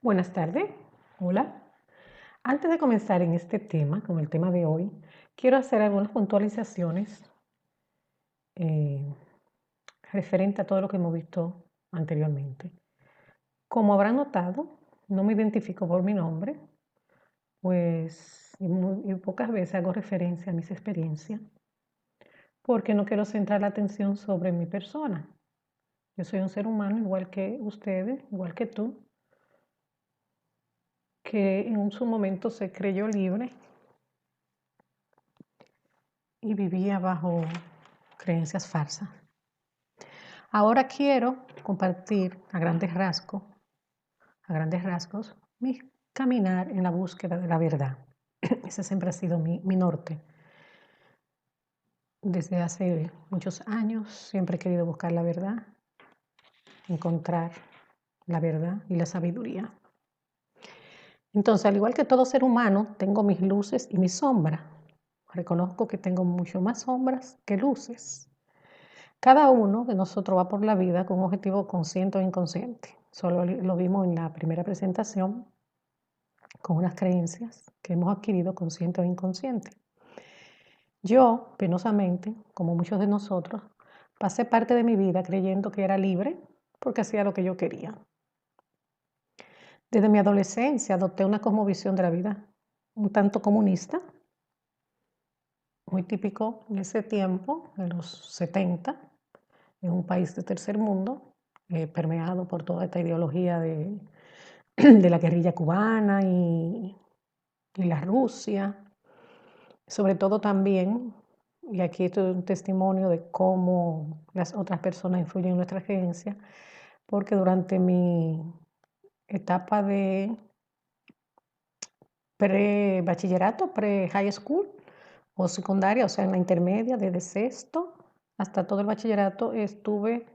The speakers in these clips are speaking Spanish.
Buenas tardes. Hola. Antes de comenzar en este tema, con el tema de hoy, quiero hacer algunas puntualizaciones eh, referente a todo lo que hemos visto anteriormente. Como habrán notado, no me identifico por mi nombre, pues y pocas veces hago referencia a mis experiencias, porque no quiero centrar la atención sobre mi persona. Yo soy un ser humano igual que ustedes, igual que tú, que en su momento se creyó libre y vivía bajo creencias falsas. Ahora quiero compartir a grandes rasgos, mi caminar en la búsqueda de la verdad. Ese siempre ha sido mi norte. Desde hace muchos años siempre he querido buscar la verdad, encontrar la verdad y la sabiduría. Entonces, al igual que todo ser humano, tengo mis luces y mis sombras. Reconozco que tengo mucho más sombras que luces. Cada uno de nosotros va por la vida con un objetivo consciente o inconsciente. Solo lo vimos en la primera presentación con unas creencias que hemos adquirido consciente o inconsciente. Yo, penosamente, como muchos de nosotros, pasé parte de mi vida creyendo que era libre porque hacía lo que yo quería. Desde mi adolescencia adopté una cosmovisión de la vida un tanto comunista, muy típico en ese tiempo, en los 70, en un país de tercer mundo, permeado por toda esta ideología de la guerrilla cubana y la Rusia. Sobre todo también, y aquí esto es un testimonio de cómo las otras personas influyen en nuestra creencia, porque durante mi etapa de pre-bachillerato, pre-high school o secundaria, o sea, en la intermedia, desde sexto hasta todo el bachillerato, estuve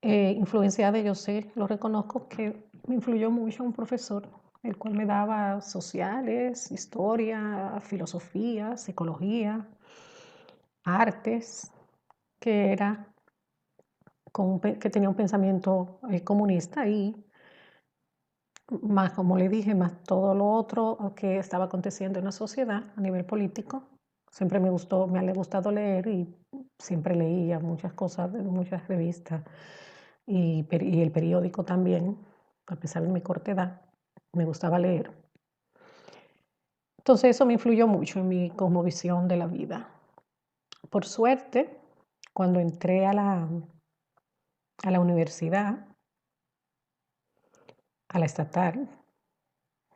influenciada, yo sé, lo reconozco, que me influyó mucho un profesor, el cual me daba sociales, historia, filosofía, psicología, artes, que era que tenía un pensamiento comunista y más, como le dije, más todo lo otro que estaba aconteciendo en la sociedad a nivel político. Siempre me ha gustado leer y siempre leía muchas cosas, muchas revistas y el periódico también, a pesar de mi corta edad, me gustaba leer. Entonces eso me influyó mucho en mi cosmovisión de la vida. Por suerte, cuando entré a la universidad, a la estatal,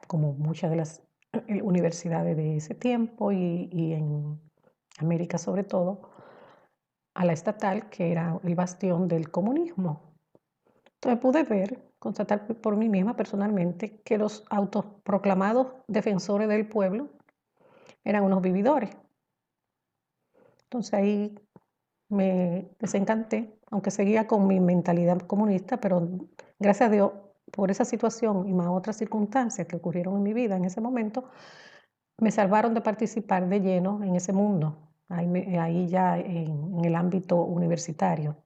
como muchas de las universidades de ese tiempo y en América sobre todo, a la estatal, que era el bastión del comunismo. Entonces pude ver, constatar por mí misma personalmente, que los autoproclamados defensores del pueblo eran unos vividores. Entonces ahí me desencanté, aunque seguía con mi mentalidad comunista, pero gracias a Dios por esa situación y más otras circunstancias que ocurrieron en mi vida en ese momento, me salvaron de participar de lleno en ese mundo, ahí ya en el ámbito universitario.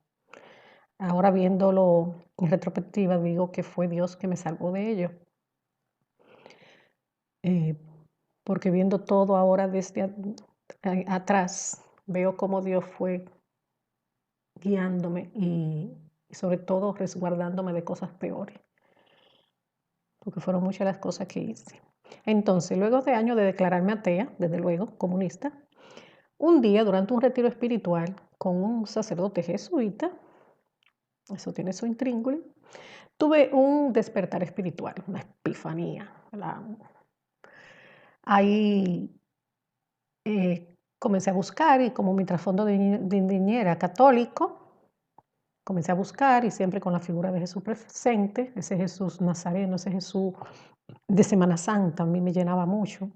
Ahora viéndolo en retrospectiva, digo que fue Dios que me salvó de ello, eh, porque viendo todo ahora desde atrás, veo cómo Dios fue guiándome y sobre todo resguardándome de cosas peores, porque fueron muchas las cosas que hice. Entonces, luego de años de declararme atea, desde luego, comunista, un día durante un retiro espiritual con un sacerdote jesuita, eso tiene su intríngulis, tuve un despertar espiritual, una epifanía. Ahí comencé a buscar y como mi trasfondo de niñera católico, comencé a buscar y siempre con la figura de Jesús presente, ese Jesús nazareno, ese Jesús de Semana Santa, a mí me llenaba mucho.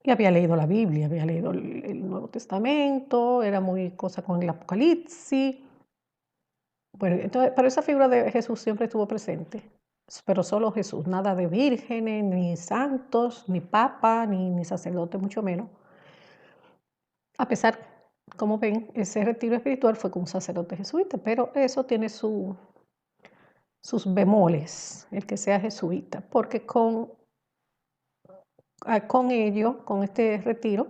Y había leído la Biblia, había leído el Nuevo Testamento, era muy cosa con el Apocalipsis. Bueno, entonces, pero esa figura de Jesús siempre estuvo presente, pero solo Jesús, nada de vírgenes, ni santos, ni papa, ni sacerdote, mucho menos. A pesar, como ven, ese retiro espiritual fue con un sacerdote jesuita, pero eso tiene sus bemoles, el que sea jesuita, porque con ello, con este retiro,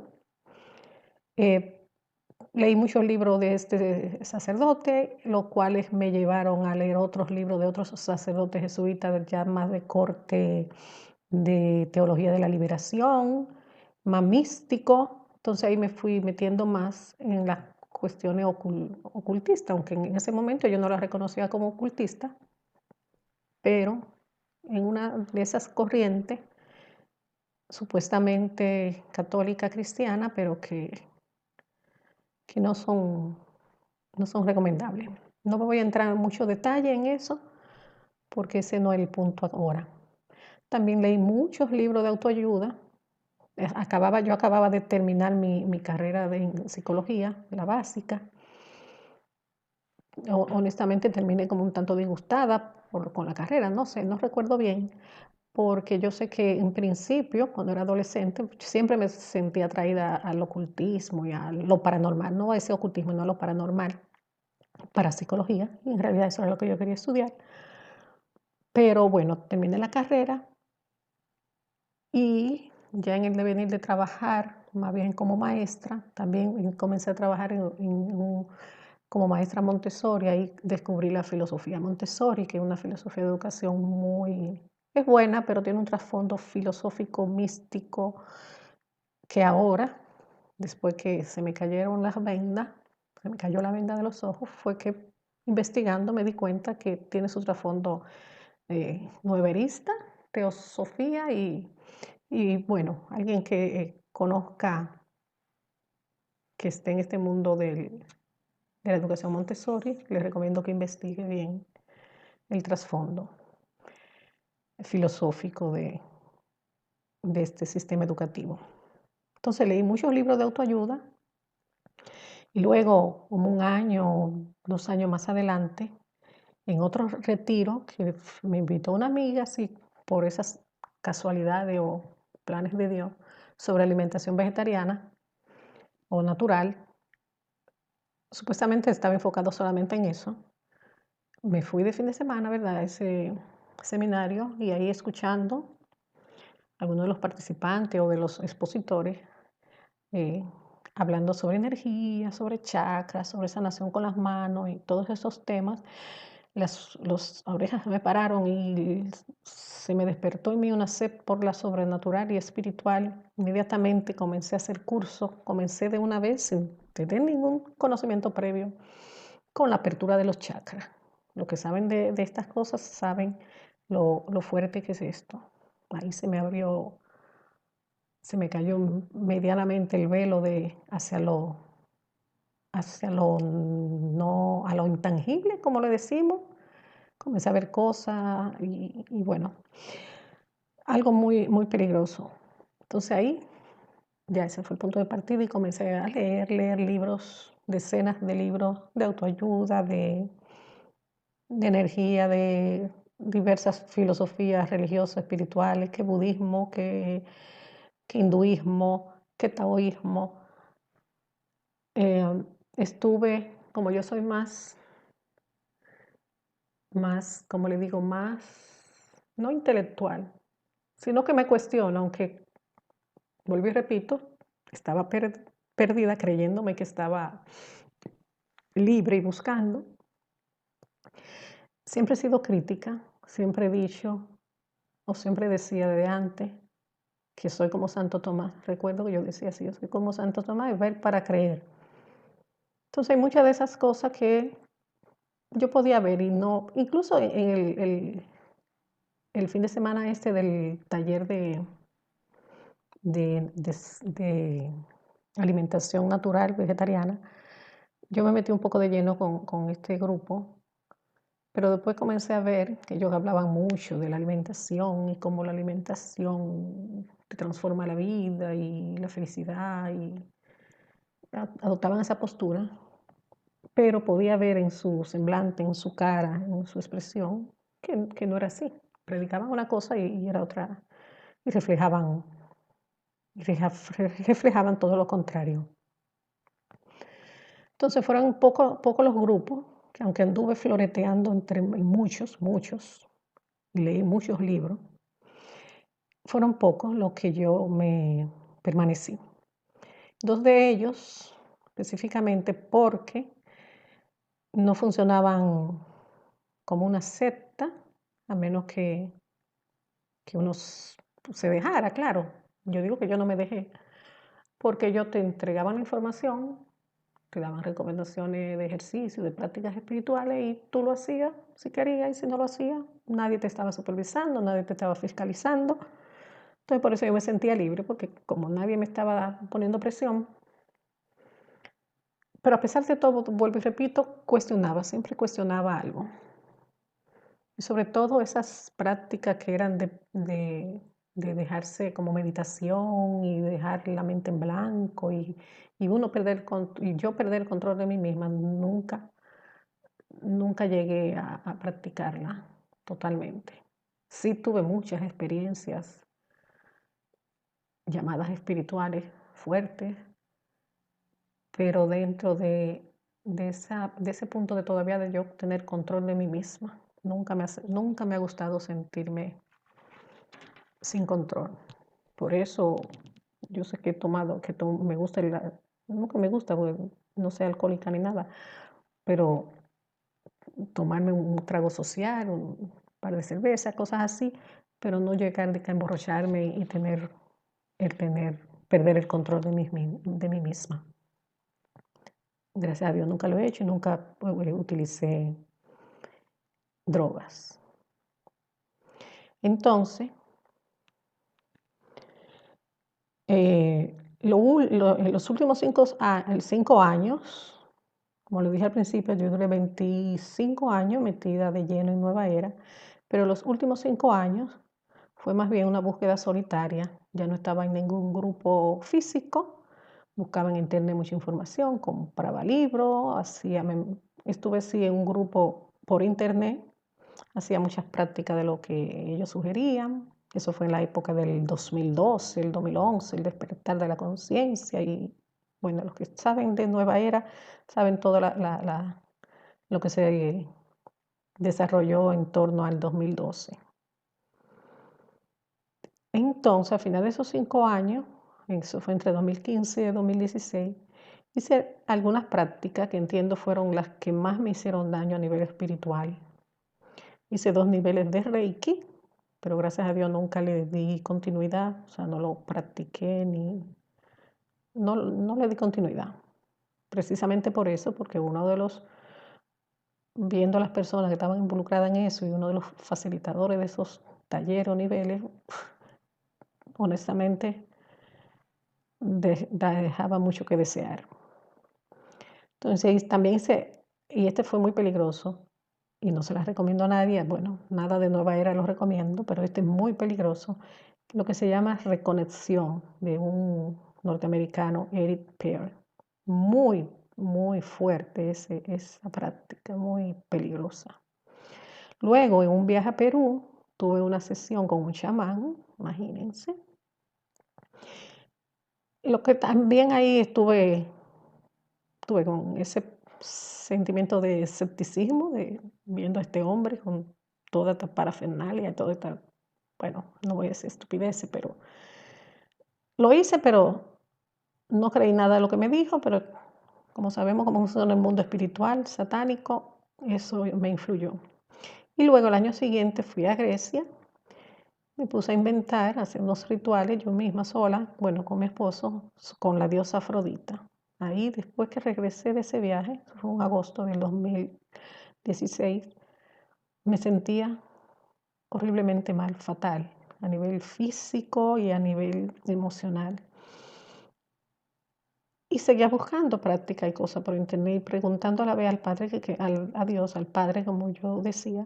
eh, leí muchos libros de este sacerdote, los cuales me llevaron a leer otros libros de otros sacerdotes jesuitas ya más de corte de teología de la liberación, más místico. Entonces ahí me fui metiendo más en las cuestiones ocultistas, aunque en ese momento yo no la reconocía como ocultista, pero en una de esas corrientes supuestamente católica cristiana, pero que no son recomendables. No voy a entrar en mucho detalle en eso, porque ese no es el punto ahora. También leí muchos libros de autoayuda. Yo acababa de terminar mi carrera en psicología, la básica. Honestamente terminé como un tanto disgustada con la carrera, no sé, no recuerdo bien, porque yo sé que en principio, cuando era adolescente, siempre me sentía atraída al ocultismo y a lo paranormal, no a ese ocultismo, no a lo paranormal, para psicología, y en realidad eso era lo que yo quería estudiar. Pero bueno, terminé la carrera y ya en el devenir de trabajar, más bien como maestra, también comencé a trabajar como maestra Montessori, ahí descubrí la filosofía Montessori, que es una filosofía de educación es buena, pero tiene un trasfondo filosófico, místico, que ahora, después que se me cayeron las vendas, se me cayó la venda de los ojos, fue que investigando me di cuenta que tiene su trasfondo nueverista, teosofía y bueno, alguien que conozca, que esté en este mundo de la educación Montessori, les recomiendo que investigue bien el trasfondo filosófico de este sistema educativo. Entonces leí muchos libros de autoayuda y luego, como un año, 2 años más adelante, en otro retiro que me invitó una amiga, así por esas casualidades o planes de Dios, sobre alimentación vegetariana o natural. Supuestamente estaba enfocado solamente en eso. Me fui de fin de semana, ¿verdad?, a ese seminario y ahí escuchando a algunos de los participantes o de los expositores eh, hablando sobre energía, sobre chakras, sobre sanación con las manos y todos esos temas. Las orejas me pararon y se me despertó en mí una sed por la sobrenatural y espiritual. Inmediatamente comencé a hacer cursos, comencé de una vez sin tener ningún conocimiento previo con la apertura de los chakras. Los que saben de estas cosas saben lo fuerte que es esto. Ahí se me cayó medianamente el velo hacia lo no, a lo intangible, como le decimos. Comencé a ver cosas y bueno, algo muy, muy peligroso. Entonces ahí ya ese fue el punto de partida y comencé a leer libros, decenas de libros de autoayuda, de energía, de diversas filosofías religiosas, espirituales, que budismo, que hinduismo, que taoísmo. Estuve, como yo soy como le digo, no intelectual, sino que me cuestiono, aunque, vuelvo y repito, estaba perdida creyéndome que estaba libre y buscando. Siempre he sido crítica, siempre he dicho, o siempre decía desde antes, que soy como Santo Tomás. Recuerdo que yo decía así, yo soy como Santo Tomás, es ver para creer. Entonces hay muchas de esas cosas que yo podía ver y no, incluso en el fin de semana este del taller de alimentación natural vegetariana, yo me metí un poco de lleno con este grupo, pero después comencé a ver que ellos hablaban mucho de la alimentación y cómo la alimentación te transforma la vida y la felicidad y adoptaban esa postura, pero podía ver en su semblante, en su cara, en su expresión, que no era así. Predicaban una cosa y era otra, y reflejaban todo lo contrario. Entonces fueron poco los grupos que aunque anduve floreteando en muchos, y leí muchos libros, fueron pocos los que yo me permanecí. 2 de ellos, específicamente porque no funcionaban como una secta, a menos que uno se dejara, claro. Yo digo que yo no me dejé, porque ellos te entregaban la información, te daban recomendaciones de ejercicio, de prácticas espirituales y tú lo hacías si querías y si no lo hacías, nadie te estaba supervisando, nadie te estaba fiscalizando. Entonces por eso yo me sentía libre, porque como nadie me estaba poniendo presión, pero a pesar de todo, vuelvo y repito, siempre cuestionaba algo. Y sobre todo esas prácticas que eran de dejarse como meditación y dejar la mente en blanco y uno y yo perder el control de mí misma, nunca llegué a practicarla totalmente. Sí tuve muchas experiencias, llamadas espirituales fuertes, pero dentro de ese punto de todavía de yo tener control de mí misma, nunca me ha gustado sentirme sin control. Por eso yo sé que he tomado, me gusta, nunca me gusta, porque no soy alcohólica ni nada, pero tomarme un trago social, un par de cerveza, cosas así, pero no llegar a emborracharme y perder el control de mí misma. Gracias a Dios nunca lo he hecho y nunca utilicé drogas. Entonces, en los últimos 5 años, como le dije al principio, yo duré 25 años metida de lleno en Nueva Era, pero los últimos 5 años fue más bien una búsqueda solitaria. Ya no estaba en ningún grupo físico, buscaba en internet mucha información, compraba libros, estuve sí en un grupo por internet, hacía muchas prácticas de lo que ellos sugerían. Eso fue en la época del 2012, el 2011, el despertar de la conciencia. Y bueno, los que saben de Nueva Era saben todo lo que se desarrolló en torno al 2012. Entonces, a final de esos 5 años, eso fue entre 2015 y 2016, hice algunas prácticas que entiendo fueron las que más me hicieron daño a nivel espiritual. Hice 2 niveles de Reiki, pero gracias a Dios nunca le di continuidad, o sea, no lo practiqué no le di continuidad. Precisamente por eso, porque viendo a las personas que estaban involucradas en eso y uno de los facilitadores de esos talleres o niveles, honestamente, dejaba mucho que desear. Entonces también y este fue muy peligroso y no se las recomiendo a nadie, bueno, nada de Nueva Era lo recomiendo, pero este es muy peligroso, lo que se llama reconexión de un norteamericano, Eric Pearl. Muy, muy fuerte esa práctica, muy peligrosa. Luego, en un viaje a Perú, tuve una sesión con un chamán, imagínense. Lo que también ahí tuve con ese sentimiento de escepticismo, viendo a este hombre con toda esta parafernalia, toda esta, bueno, no voy a decir estupideces, pero lo hice, pero no creí nada de lo que me dijo, pero como sabemos cómo funciona el mundo espiritual, satánico, eso me influyó. Y luego el año siguiente fui a Grecia, me puse a inventar, a hacer unos rituales yo misma sola, bueno, con mi esposo, con la diosa Afrodita. Ahí, después que regresé de ese viaje, fue en agosto del 2016, me sentía horriblemente mal, fatal, a nivel físico y a nivel emocional. Y seguía buscando práctica y cosas por internet y preguntando a la vez al Padre, a Dios, al Padre, como yo decía,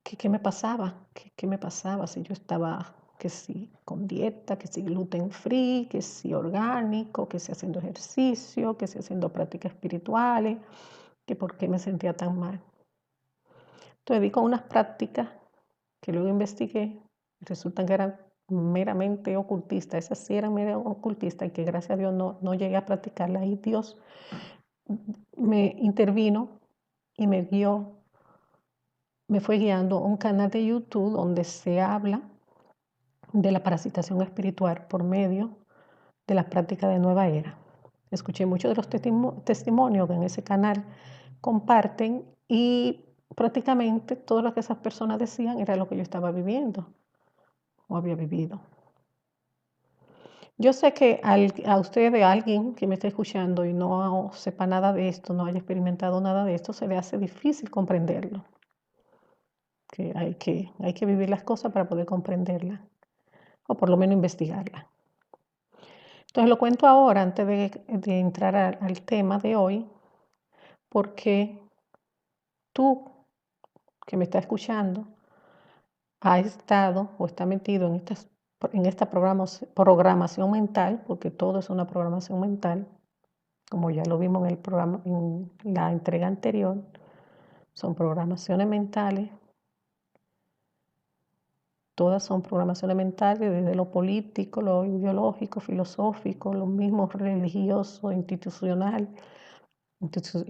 que qué me pasaba, qué me pasaba, si yo estaba, que si con dieta, que si gluten free, que si orgánico, que si haciendo ejercicio, que si haciendo prácticas espirituales, que por qué me sentía tan mal. Entonces di con unas prácticas que luego investigué, resultan que eran meramente ocultistas, esas sí eran meramente ocultistas y que gracias a Dios no llegué a practicarlas y Dios me intervino y me fue guiando a un canal de YouTube donde se habla de la parasitación espiritual por medio de las prácticas de nueva era. Escuché muchos de los testimonios que en ese canal comparten y prácticamente todo lo que esas personas decían era lo que yo estaba viviendo o había vivido. Yo sé que a usted, de alguien que me está escuchando y no sepa nada de esto, no haya experimentado nada de esto, se le hace difícil comprenderlo. Que hay que vivir las cosas para poder comprenderlas, o por lo menos investigarlas. Entonces lo cuento ahora, antes de entrar al tema de hoy, porque tú que me estás escuchando ha estado o está metido en esta programación mental, porque todo es una programación mental, como ya lo vimos en el programa, en la entrega anterior. Son programaciones mentales, todas son programaciones mentales, desde lo político, lo ideológico, filosófico, lo mismo religioso, institucionalizado. Entonces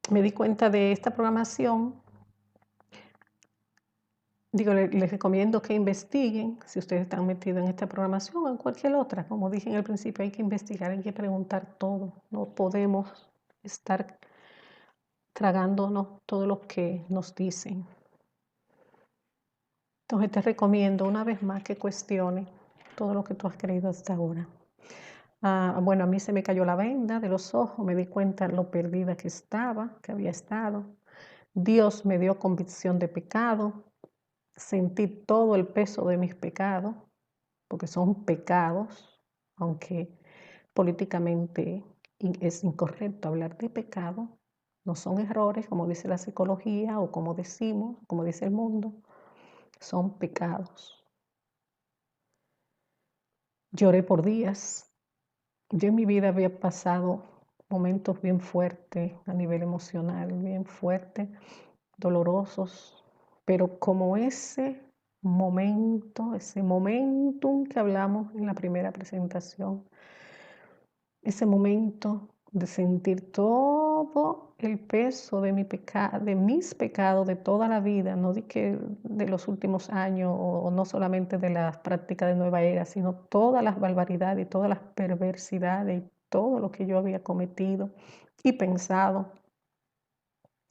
me di cuenta de esta programación. Digo, les recomiendo que investiguen si ustedes están metidos en esta programación o en cualquier otra. Como dije en el principio, hay que investigar, hay que preguntar todo. No podemos estar tragándonos todo lo que nos dicen. Entonces te recomiendo una vez más que cuestiones todo lo que tú has creído hasta ahora. Bueno, a mí se me cayó la venda de los ojos, me di cuenta lo perdida que había estado. Dios me dio convicción de pecado, sentí todo el peso de mis pecados, porque son pecados, aunque políticamente es incorrecto hablar de pecado, no son errores como dice la psicología o como decimos, como dice el mundo, son pecados. Lloré por días. Yo en mi vida había pasado momentos bien fuertes a nivel emocional, bien fuertes, dolorosos, pero como ese momentum que hablamos en la primera presentación, ese momento de sentir todo el peso de mis pecados de toda la vida, no de los últimos años o no solamente de las prácticas de nueva era, sino todas las barbaridades y todas las perversidades y todo lo que yo había cometido y pensado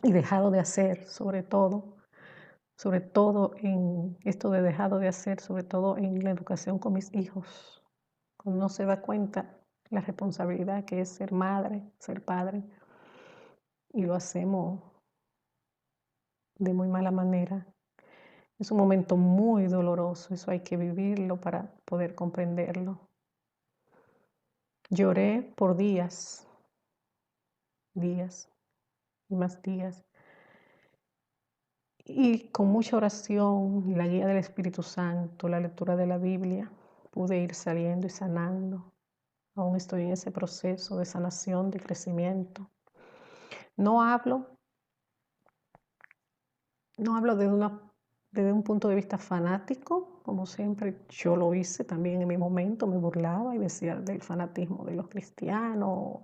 y dejado de hacer, sobre todo en esto de dejado de hacer, sobre todo en la educación con mis hijos. Cuando uno se da cuenta la responsabilidad que es ser madre, ser padre, y lo hacemos de muy mala manera. Es un momento muy doloroso, eso hay que vivirlo para poder comprenderlo. Lloré por días y más días. Y con mucha oración, la guía del Espíritu Santo, la lectura de la Biblia, pude ir saliendo y sanando. Aún estoy en ese proceso de sanación, de crecimiento. No hablo desde un punto de vista fanático, como siempre yo lo hice también en mi momento, me burlaba y decía del fanatismo de los cristianos,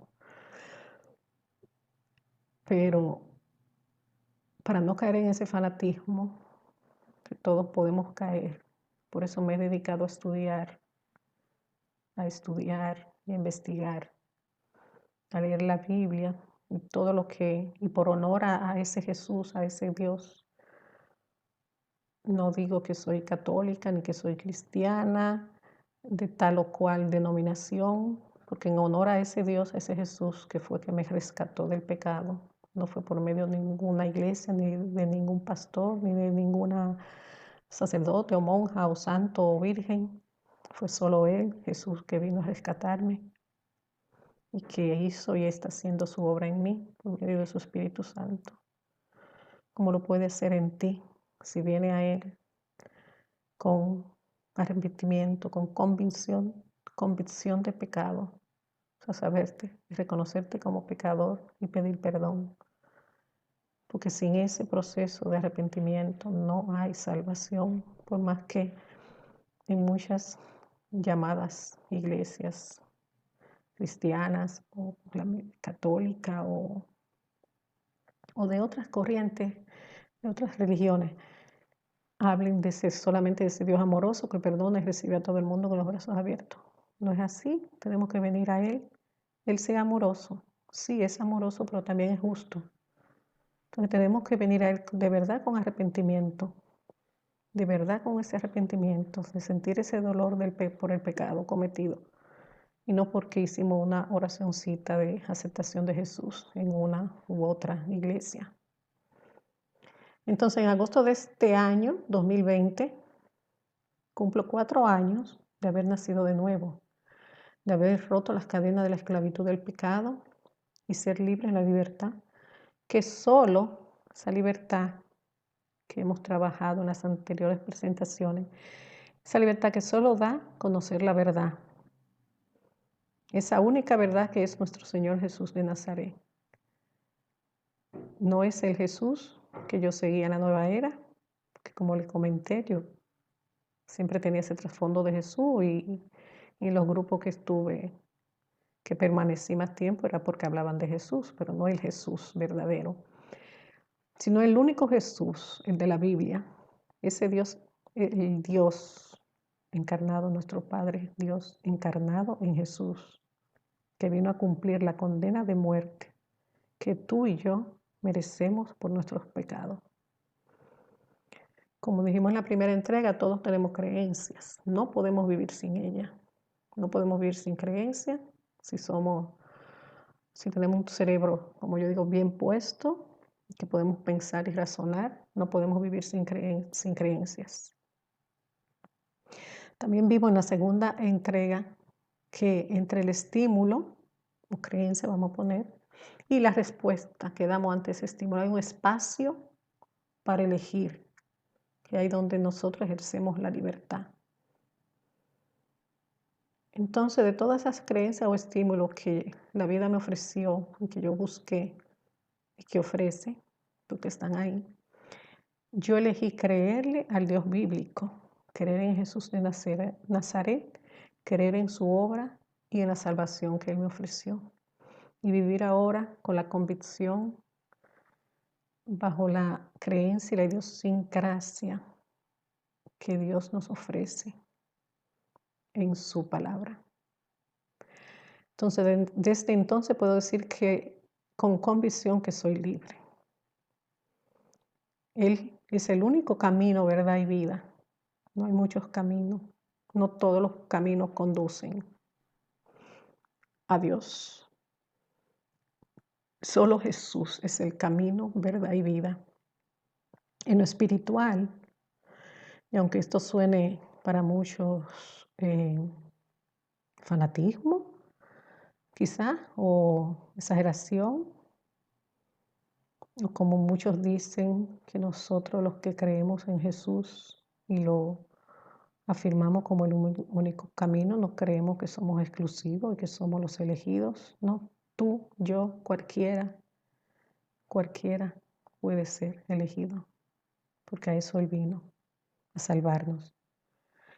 pero para no caer en ese fanatismo que todos podemos caer, por eso me he dedicado a estudiar y a investigar, a leer la Biblia y y por honor a ese Jesús, a ese Dios. No digo que soy católica ni que soy cristiana de tal o cual denominación, porque en honor a ese Dios, a ese Jesús que fue que me rescató del pecado, no fue por medio de ninguna iglesia, ni de ningún pastor, ni de ninguna sacerdote o monja o santo o virgen. Fue solo Él, Jesús, que vino a rescatarme y que hizo y está haciendo su obra en mí por medio de su Espíritu Santo, como lo puede hacer en ti si viene a Él con arrepentimiento, con convicción de pecado, o sea, saberte y reconocerte como pecador y pedir perdón. Porque sin ese proceso de arrepentimiento no hay salvación, por más que en muchas llamadas iglesias cristianas o la católica o de otras corrientes, de otras religiones, hablen de solamente de ese Dios amoroso que perdona y recibe a todo el mundo con los brazos abiertos. No es así, tenemos que venir a Él. Él sea amoroso, sí es amoroso, pero también es justo. Entonces tenemos que venir a Él de verdad con arrepentimiento, de verdad con ese arrepentimiento, de sentir ese dolor por el pecado cometido. Y no porque hicimos una oracioncita de aceptación de Jesús en una u otra iglesia. Entonces, en agosto de este año, 2020, cumplo 4 años de haber nacido de nuevo, de haber roto las cadenas de la esclavitud del pecado y ser libre en la libertad, que solo esa libertad que hemos trabajado en las anteriores presentaciones, esa libertad que solo da conocer la verdad, esa única verdad que es nuestro Señor Jesús de Nazaret. No es el Jesús que yo seguía en la nueva era, que como les comenté, yo siempre tenía ese trasfondo de Jesús y en los grupos que estuve, que permanecí más tiempo, era porque hablaban de Jesús, pero no el Jesús verdadero, sino el único Jesús, el de la Biblia, ese Dios, el Dios encarnado, nuestro Padre, Dios encarnado en Jesús, que vino a cumplir la condena de muerte que tú y yo merecemos por nuestros pecados. Como dijimos en la primera entrega, todos tenemos creencias, no podemos vivir sin ellas. No podemos vivir sin creencias si tenemos un cerebro, como yo digo, bien puesto, que podemos pensar y razonar, no podemos vivir sin creencias. También vivo en la segunda entrega que entre el estímulo o creencia, vamos a poner, y la respuesta que damos ante ese estímulo, hay un espacio para elegir, que hay donde nosotros ejercemos la libertad. Entonces, de todas esas creencias o estímulos que la vida me ofreció y que yo busqué y que ofrece, porque están ahí, yo elegí creerle al Dios bíblico, creer en Jesús de Nazaret, creer en su obra y en la salvación que Él me ofreció. Y vivir ahora con la convicción, bajo la creencia y la idiosincrasia que Dios nos ofrece en su palabra. Entonces, desde entonces puedo decir que con convicción que soy libre. Él es el único camino, verdad y vida. No hay muchos caminos. No todos los caminos conducen a Dios. Solo Jesús es el camino, verdad y vida. En lo espiritual, y aunque esto suene para muchos fanatismo, quizá, o exageración, o como muchos dicen que nosotros los que creemos en Jesús y lo afirmamos como el único camino, no creemos que somos exclusivos y que somos los elegidos. No, tú, yo, cualquiera puede ser elegido, porque a eso Él vino, a salvarnos.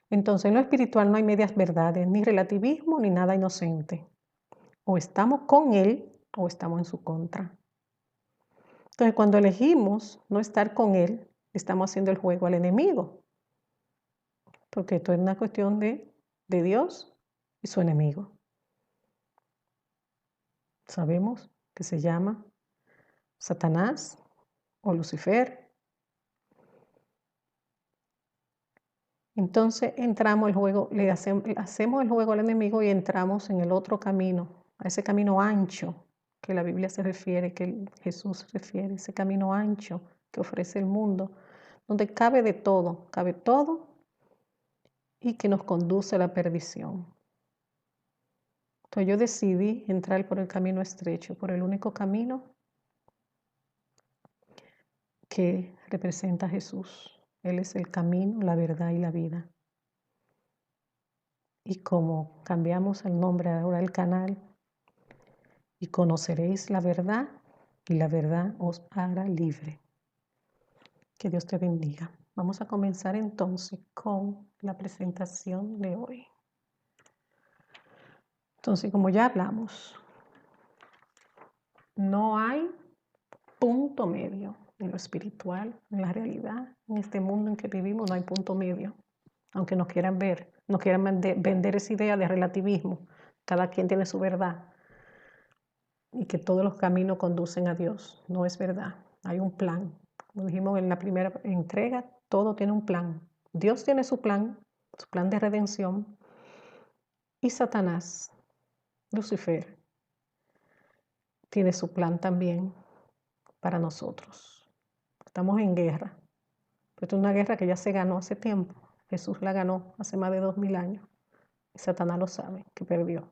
Entonces, en lo espiritual no hay medias verdades, ni relativismo, ni nada inocente. O estamos con Él o estamos en su contra. Entonces, cuando elegimos no estar con Él, estamos haciendo el juego al enemigo, porque esto es una cuestión de Dios y su enemigo. Sabemos que se llama Satanás o Lucifer. Entonces entramos al juego, hacemos el juego al enemigo y entramos en el otro camino, a ese camino ancho que la Biblia se refiere, que Jesús se refiere, ese camino ancho que ofrece el mundo, donde cabe todo y que nos conduce a la perdición. Entonces yo decidí entrar por el camino estrecho, por el único camino que representa a Jesús. Él es el camino, la verdad y la vida. Y como cambiamos el nombre ahora del canal, y conoceréis la verdad, y la verdad os hará libre. Que Dios te bendiga. Vamos a comenzar entonces con la presentación de hoy. Entonces, como ya hablamos, no hay punto medio en lo espiritual, en la realidad, en este mundo en que vivimos no hay punto medio. Aunque nos quieran vender esa idea de relativismo, cada quien tiene su verdad y que todos los caminos conducen a Dios. No es verdad, hay un plan. Como dijimos en la primera entrega, todo tiene un plan. Dios tiene su plan de redención, y Satanás, Lucifer, tiene su plan también para nosotros. Estamos en guerra. Esto es una guerra que ya se ganó hace tiempo. Jesús la ganó hace más de 2000 años. Y Satanás lo sabe, que perdió.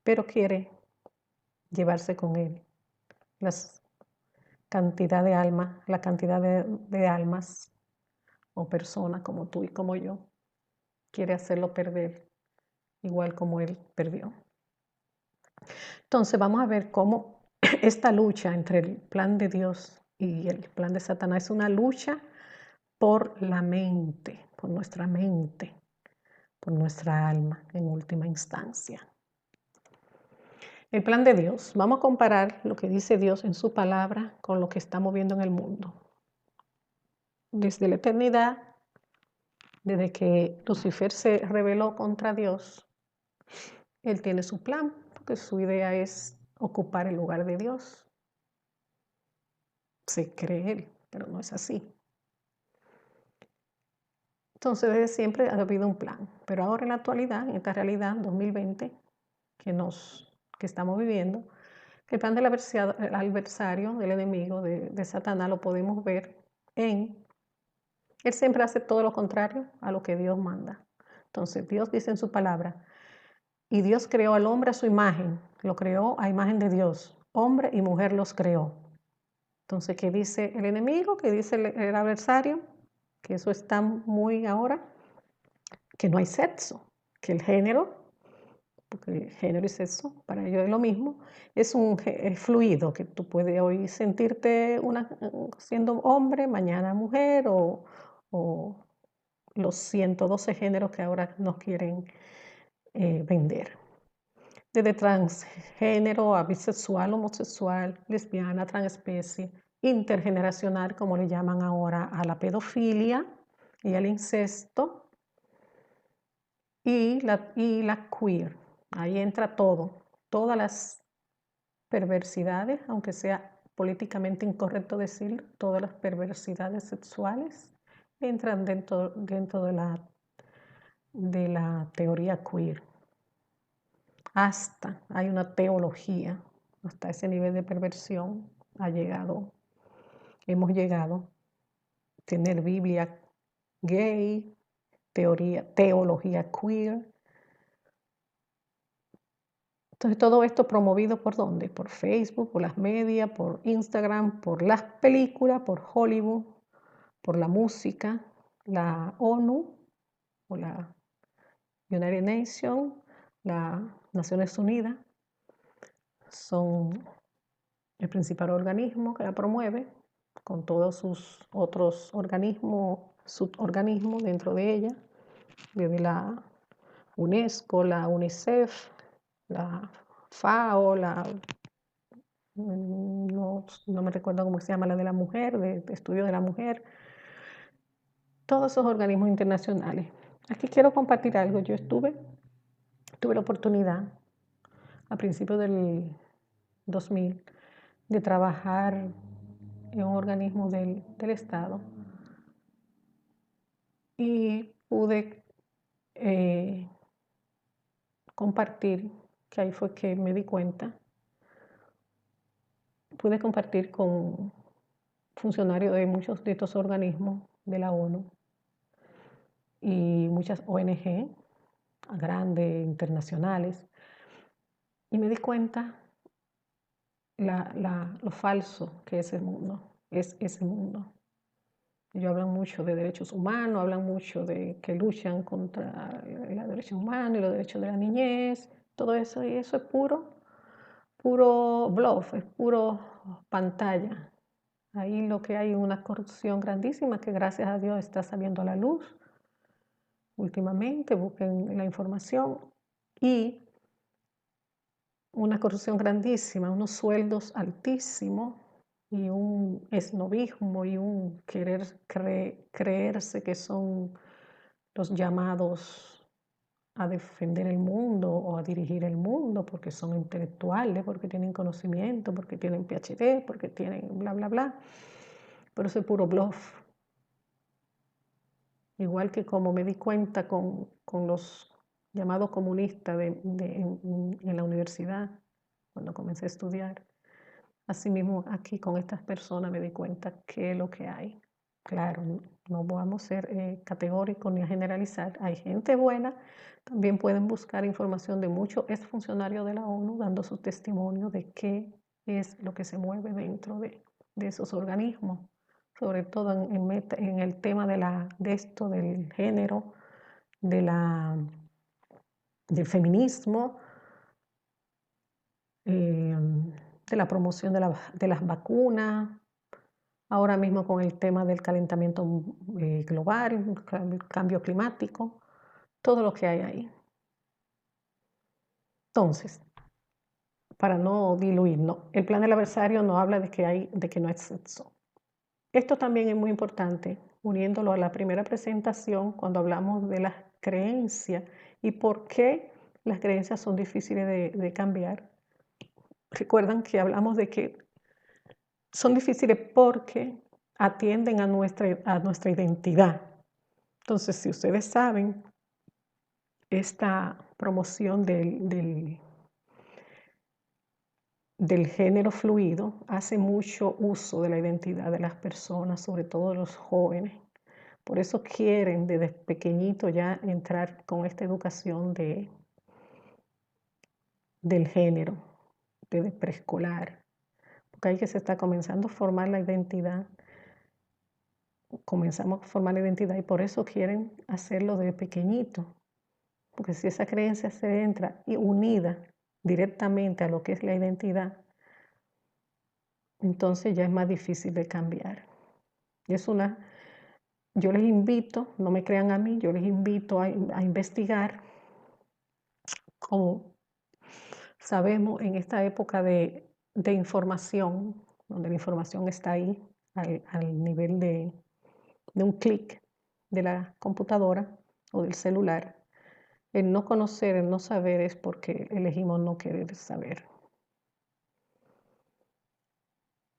Pero quiere llevarse con él la cantidad de almas, de almas o personas como tú y como yo. Quiere hacerlo perder, igual como él perdió. Entonces vamos a ver cómo esta lucha entre el plan de Dios y el plan de Satanás es una lucha por la mente, por nuestra mente, por nuestra alma en última instancia. El plan de Dios. Vamos a comparar lo que dice Dios en su palabra con lo que estamos viendo en el mundo. Desde la eternidad, desde que Lucifer se rebeló contra Dios, él tiene su plan, porque su idea es ocupar el lugar de Dios. Se cree él, pero no es así. Entonces, desde siempre ha habido un plan, pero ahora en la actualidad, en esta realidad 2020 que estamos viviendo, el plan del adversario, del enemigo, de Satanás, lo podemos ver él siempre hace todo lo contrario a lo que Dios manda. Entonces, Dios dice en su palabra, y Dios creó al hombre a su imagen, lo creó a imagen de Dios, hombre y mujer los creó. Entonces, ¿qué dice el enemigo? ¿Qué dice el adversario? Que eso está muy ahora, que no hay sexo, que el género, porque género y sexo para ellos es lo mismo, es un fluido, que tú puedes hoy sentirte siendo hombre, mañana mujer o los 112 géneros que ahora nos quieren vender. Desde transgénero a bisexual, homosexual, lesbiana, transespecie, intergeneracional, como le llaman ahora a la pedofilia y al incesto, y la queer. Ahí entra todo, todas las perversidades, aunque sea políticamente incorrecto decir, todas las perversidades sexuales entran dentro de la teoría queer. Hasta hay una teología, hasta ese nivel de perversión hemos llegado a tener Biblia gay, teología queer. Entonces todo esto promovido ¿por dónde? Por Facebook, por las medias, por Instagram, por las películas, por Hollywood, por la música, la ONU o la United Nations, las Naciones Unidas, son el principal organismo que la promueve, con todos sus otros organismos, suborganismos dentro de ella, desde la UNESCO, la UNICEF, la FAO, no me recuerdo cómo se llama la de la mujer, de estudio de la mujer, todos esos organismos internacionales. Aquí quiero compartir algo. Yo tuve la oportunidad a principios del 2000 de trabajar en un organismo del Estado y pude compartir, que ahí fue que me di cuenta, pude compartir con funcionarios de muchos de estos organismos de la ONU y muchas ONG grandes, internacionales, y me di cuenta lo falso que es ese mundo. Ellos hablan mucho de derechos humanos, hablan mucho de que luchan contra los derechos humanos y los derechos de la niñez, todo eso, y eso es puro bluff, es puro pantalla. Ahí lo que hay es una corrupción grandísima que gracias a Dios está saliendo a la luz últimamente, busquen la información, y una corrupción grandísima, unos sueldos altísimos y un esnovismo y un querer creerse que son los llamados a defender el mundo o a dirigir el mundo porque son intelectuales, porque tienen conocimiento, porque tienen PhD, porque tienen bla, bla, bla. Pero eso es puro bluff. Igual que como me di cuenta con los llamados comunistas en la universidad, cuando comencé a estudiar. Asimismo, aquí con estas personas me di cuenta qué es lo que hay. Claro, no vamos a ser categóricos ni a generalizar. Hay gente buena, también pueden buscar información de muchos exfuncionarios de la ONU dando su testimonio de qué es lo que se mueve dentro de esos organismos, sobre todo en el tema de esto del género, de del feminismo, de la promoción de las vacunas, ahora mismo con el tema del calentamiento global, el cambio climático, todo lo que hay ahí. Entonces, para no diluirnos, el plan del adversario no habla de que no hay sexo. Esto también es muy importante, uniéndolo a la primera presentación cuando hablamos de las creencias y por qué las creencias son difíciles de cambiar. Recuerdan que hablamos de que son difíciles porque atienden a nuestra identidad. Entonces, si ustedes saben, esta promoción del género fluido hace mucho uso de la identidad de las personas, sobre todo los jóvenes. Por eso quieren desde pequeñito ya entrar con esta educación del género, desde preescolar, porque ahí que se está comenzando a formar la identidad, comenzamos a formar la identidad y por eso quieren hacerlo desde pequeñito, porque si esa creencia se entra y unida directamente a lo que es la identidad, entonces ya es más difícil de cambiar. Y yo les invito, no me crean a mí, yo les invito a investigar. Como sabemos, en esta época de información, donde la información está ahí al nivel de un clic de la computadora o del celular, el no conocer, el no saber es porque elegimos no querer saber.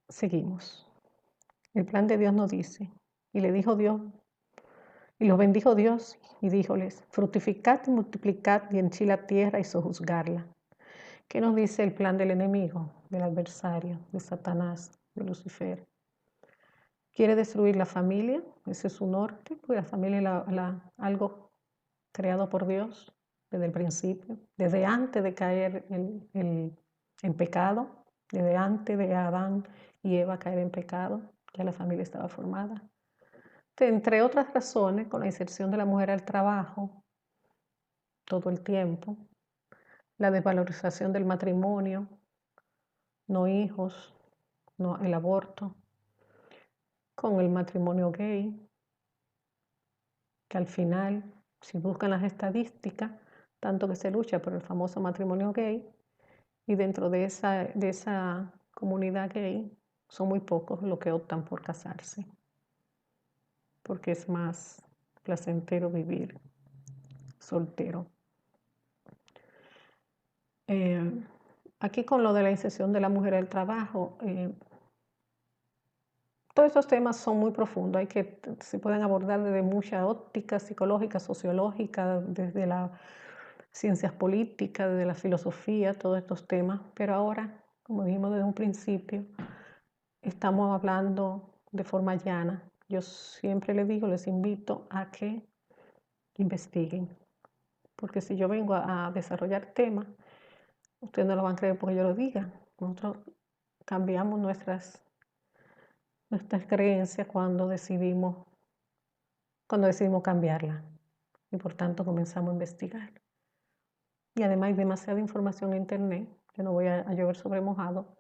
Seguimos. El plan de Dios nos dice, y le dijo Dios, y los bendijo Dios, y díjoles, fructificad y multiplicad y henchid la tierra y sojuzgarla. ¿Qué nos dice el plan del enemigo, del adversario, de Satanás, de Lucifer? Quiere destruir la familia, ese es su norte, porque la familia es algo creado por Dios desde el principio, desde antes de caer en pecado, desde antes de Adán y Eva caer en pecado, ya la familia estaba formada. Entre otras razones, con la inserción de la mujer al trabajo todo el tiempo, la desvalorización del matrimonio, no hijos, no el aborto, con el matrimonio gay, que al final, si buscan las estadísticas, tanto que se lucha por el famoso matrimonio gay, y dentro de esa comunidad gay son muy pocos los que optan por casarse, porque es más placentero vivir soltero. Aquí con lo de la inserción de la mujer al trabajo, todos estos temas son muy profundos, se pueden abordar desde muchas ópticas psicológicas, sociológicas, desde las ciencias políticas, desde la filosofía, todos estos temas, pero ahora, como dijimos desde un principio, estamos hablando de forma llana. Yo siempre les digo, les invito a que investiguen, porque si yo vengo a desarrollar temas, ustedes no lo van a creer porque yo lo diga. Nosotros cambiamos nuestras creencias cuando decidimos cambiarla y por tanto comenzamos a investigar. Y además hay demasiada información en internet, que no voy a llover sobre mojado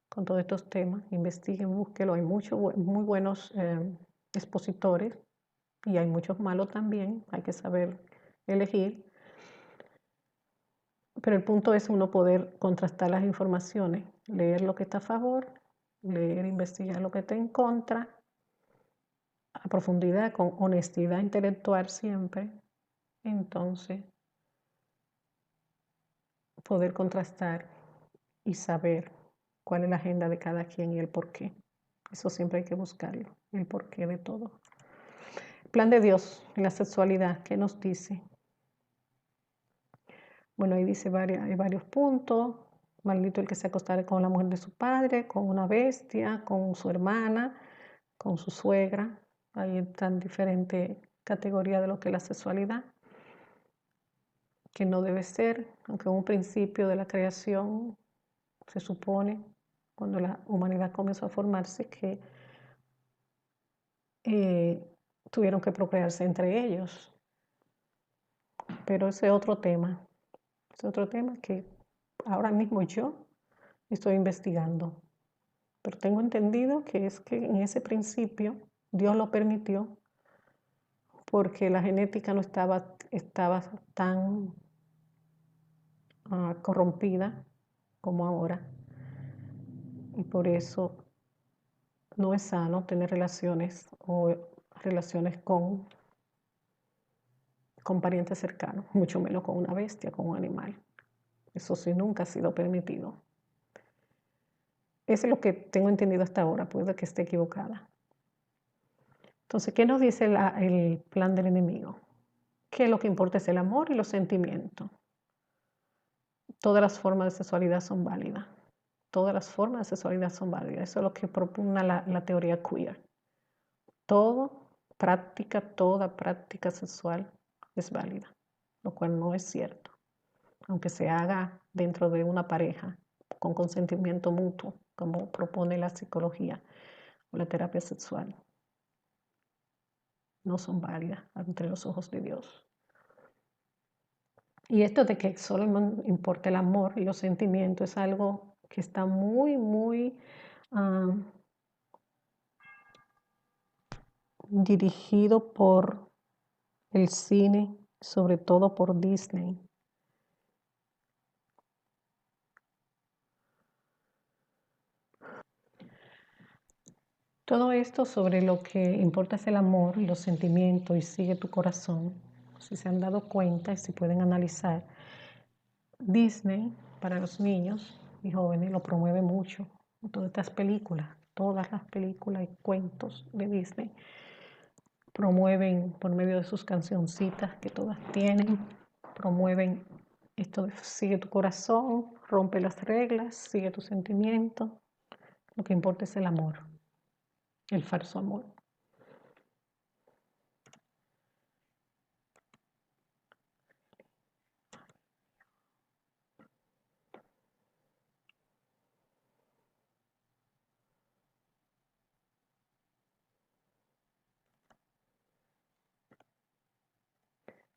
con todos estos temas. Investiguen, búsquenlo, hay muchos muy buenos expositores y hay muchos malos también, hay que saber elegir. Pero el punto es uno poder contrastar las informaciones, leer lo que está a favor, leer, investigar lo que está en contra, a profundidad, con honestidad intelectual siempre. Entonces, poder contrastar y saber cuál es la agenda de cada quien y el por qué. Eso siempre hay que buscarlo, el porqué de todo. Plan de Dios en la sexualidad, ¿qué nos dice? Bueno, ahí dice hay varios puntos. Maldito el que se acostare con la mujer de su padre, con una bestia, con su hermana, con su suegra. Ahí están diferentes categorías de lo que es la sexualidad, que no debe ser, aunque en un principio de la creación se supone, cuando la humanidad comenzó a formarse, que tuvieron que procrearse entre ellos. Pero ese es otro tema. Es otro tema que ahora mismo yo estoy investigando. Pero tengo entendido que es que en ese principio Dios lo permitió porque la genética no estaba tan corrompida como ahora. Y por eso no es sano tener relaciones o relaciones con parientes cercanos, mucho menos con una bestia, con un animal. Eso sí nunca ha sido permitido. Eso es lo que tengo entendido hasta ahora, puede que esté equivocada. Entonces, ¿qué nos dice el plan del enemigo? Que lo que importa es el amor y los sentimientos. Todas las formas de sexualidad son válidas. Todas las formas de sexualidad son válidas. Eso es lo que propugna la teoría queer. Toda práctica sexual es válida, lo cual no es cierto. Aunque se haga dentro de una pareja con consentimiento mutuo, como propone la psicología o la terapia sexual, no son válidas ante los ojos de Dios. Y esto de que solo importa el amor y los sentimientos es algo que está muy, muy dirigido por el cine, sobre todo por Disney. Todo esto sobre lo que importa es el amor y los sentimientos y sigue tu corazón. Si se han dado cuenta y si pueden analizar, Disney para los niños y jóvenes lo promueve mucho. Todas estas películas, todas las películas y cuentos de Disney promueven por medio de sus cancioncitas que todas tienen, promueven esto de sigue tu corazón, rompe las reglas, sigue tu sentimiento. Lo que importa es el amor, el falso amor.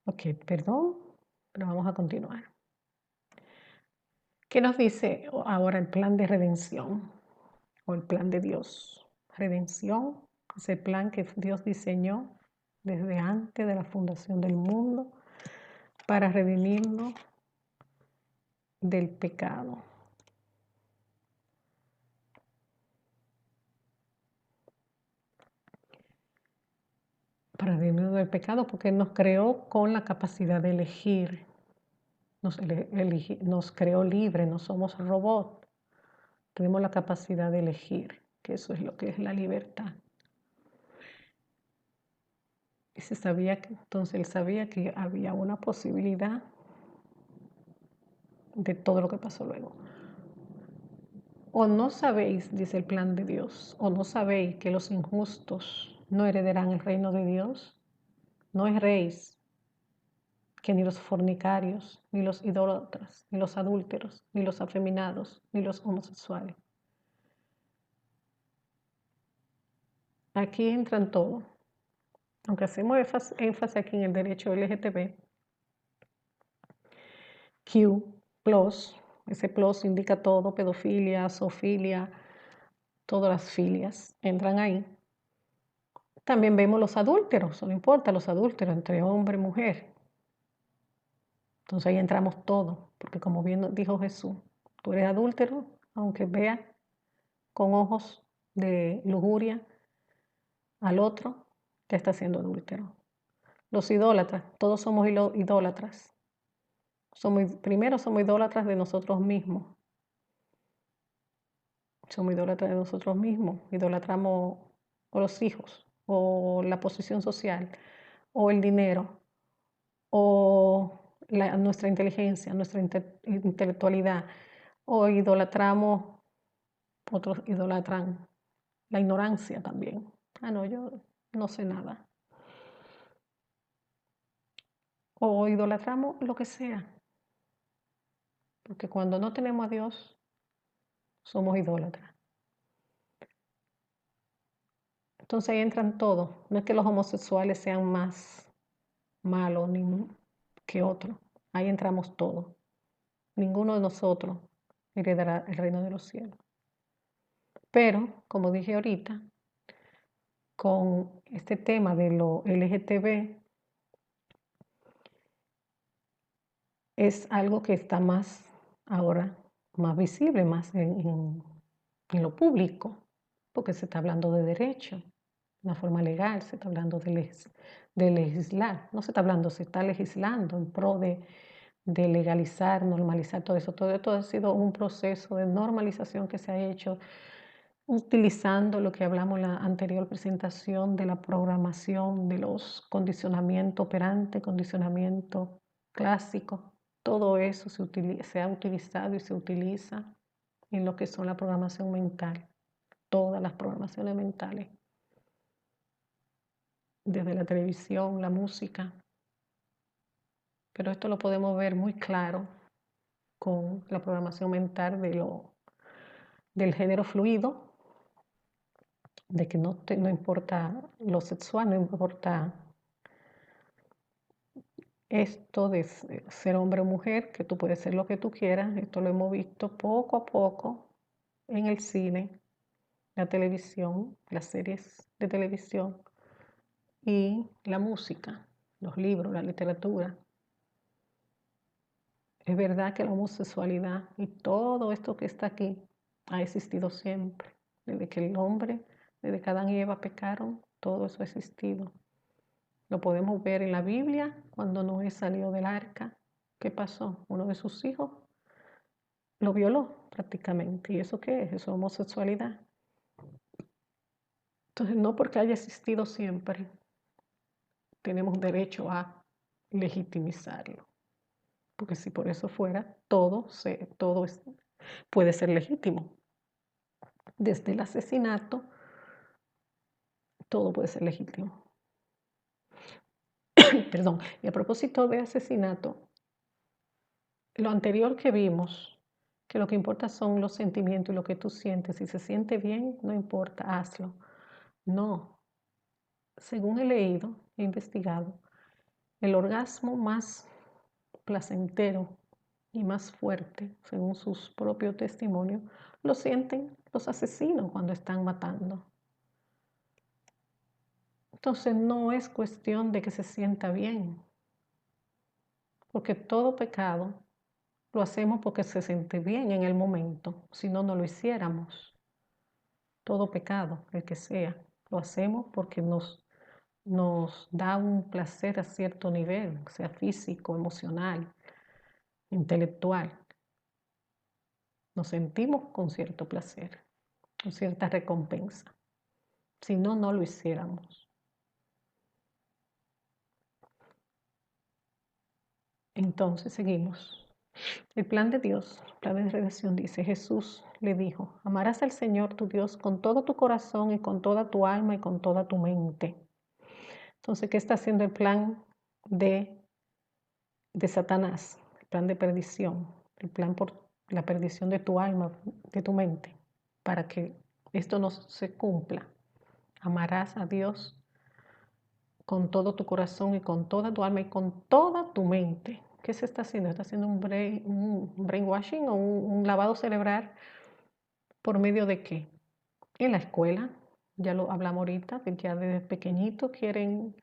Ok, perdón, pero vamos a continuar. ¿Qué nos dice ahora el plan de redención o el plan de Dios? Redención es el plan que Dios diseñó desde antes de la fundación del mundo para redimirnos del pecado. Para redimirnos del pecado porque nos creó con la capacidad de elegir. Nos creó libre, no somos robots. Tenemos la capacidad de elegir, que eso es lo que es la libertad. Y entonces él sabía que había una posibilidad de todo lo que pasó luego. O no sabéis, dice el plan de Dios, o no sabéis que los injustos no heredarán el reino de Dios. No erréis que ni los fornicarios, ni los idólatras, ni los adúlteros, ni los afeminados, ni los homosexuales. Aquí entran todos. Aunque hacemos énfasis aquí en el derecho LGTB, Q+, ese plus indica todo, pedofilia, zoofilia, todas las filias entran ahí. También vemos los adúlteros, no importa los adúlteros entre hombre y mujer. Entonces ahí entramos todos, porque como bien dijo Jesús, tú eres adúltero, aunque veas con ojos de lujuria al otro, ya está siendo adúltero. Los idólatras, todos somos idólatras. Primero somos idólatras de nosotros mismos. Somos idólatras de nosotros mismos. Idolatramos o los hijos, o la posición social, o el dinero, o nuestra inteligencia, nuestra intelectualidad, o idolatramos, otros idolatran la ignorancia también. No, yo no sé nada. O idolatramos lo que sea, porque cuando no tenemos a Dios, somos idólatras. Entonces ahí entran todos. No es que los homosexuales sean más malos ni que otros. Ahí entramos todos. Ninguno de nosotros heredará el reino de los cielos. Pero, como dije ahorita, con este tema de lo LGTB, es algo que está más ahora, más visible, más en lo público, porque se está hablando de derecho, de una forma legal, se está hablando de legislar, no se está hablando, se está legislando en pro de legalizar, normalizar todo eso. Todo ha sido un proceso de normalización que se ha hecho utilizando lo que hablamos en la anterior presentación de la programación, de los condicionamientos operantes, condicionamiento clásico. Todo eso se ha utilizado y se utiliza en lo que son la programación mental, todas las programaciones mentales, desde la televisión, la música. Pero esto lo podemos ver muy claro con la programación mental del género fluido, de que no importa lo sexual, no importa esto de ser hombre o mujer, que tú puedes ser lo que tú quieras. Esto lo hemos visto poco a poco en el cine, la televisión, las series de televisión y la música, los libros, la literatura. Es verdad que la homosexualidad y todo esto que está aquí ha existido siempre. Desde que el hombre, desde que Adán y Eva pecaron, todo eso ha existido. Lo podemos ver en la Biblia, cuando Noé salió del arca. ¿Qué pasó? Uno de sus hijos lo violó prácticamente. ¿Y eso qué es? Eso es homosexualidad. Entonces, no porque haya existido siempre, tenemos derecho a legitimizarlo. Porque si por eso fuera, todo puede ser legítimo. Desde el asesinato, todo puede ser legítimo. Perdón. Y a propósito de asesinato, lo anterior que vimos, que lo que importa son los sentimientos y lo que tú sientes. Si se siente bien, no importa, hazlo. No. Según he leído, he investigado, el orgasmo más placentero y más fuerte, según sus propios testimonios, lo sienten los asesinos cuando están matando. Entonces no es cuestión de que se sienta bien, porque todo pecado lo hacemos porque se siente bien en el momento, si no, no lo hiciéramos. Todo pecado, el que sea, lo hacemos porque nos da un placer a cierto nivel, sea físico, emocional, intelectual. Nos sentimos con cierto placer, con cierta recompensa. Si no, no lo hiciéramos. Entonces seguimos. El plan de Dios, el plan de redención, dice: Jesús le dijo: amarás al Señor tu Dios con todo tu corazón y con toda tu alma y con toda tu mente. Entonces, ¿qué está haciendo el plan de Satanás? El plan de perdición, el plan por la perdición de tu alma, de tu mente, para que esto no se cumpla. Amarás a Dios con todo tu corazón y con toda tu alma y con toda tu mente. ¿Qué se está haciendo? Está haciendo un brainwashing o un lavado cerebral. ¿Por medio de qué? En la escuela, ya lo hablamos ahorita, que ya desde pequeñito quieren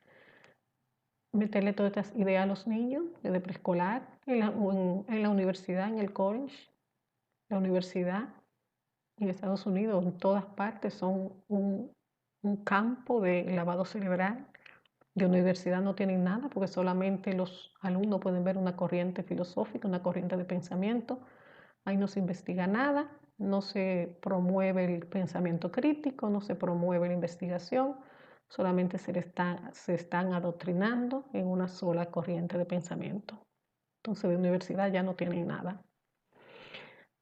meterle todas estas ideas a los niños desde preescolar, en la universidad, en el college. La universidad en Estados Unidos, en todas partes, son un campo de lavado cerebral. De universidad no tienen nada porque solamente los alumnos pueden ver una corriente filosófica, una corriente de pensamiento. Ahí no se investiga nada, no se promueve el pensamiento crítico, no se promueve la investigación, solamente se están adoctrinando en una sola corriente de pensamiento. Entonces de universidad ya no tienen nada.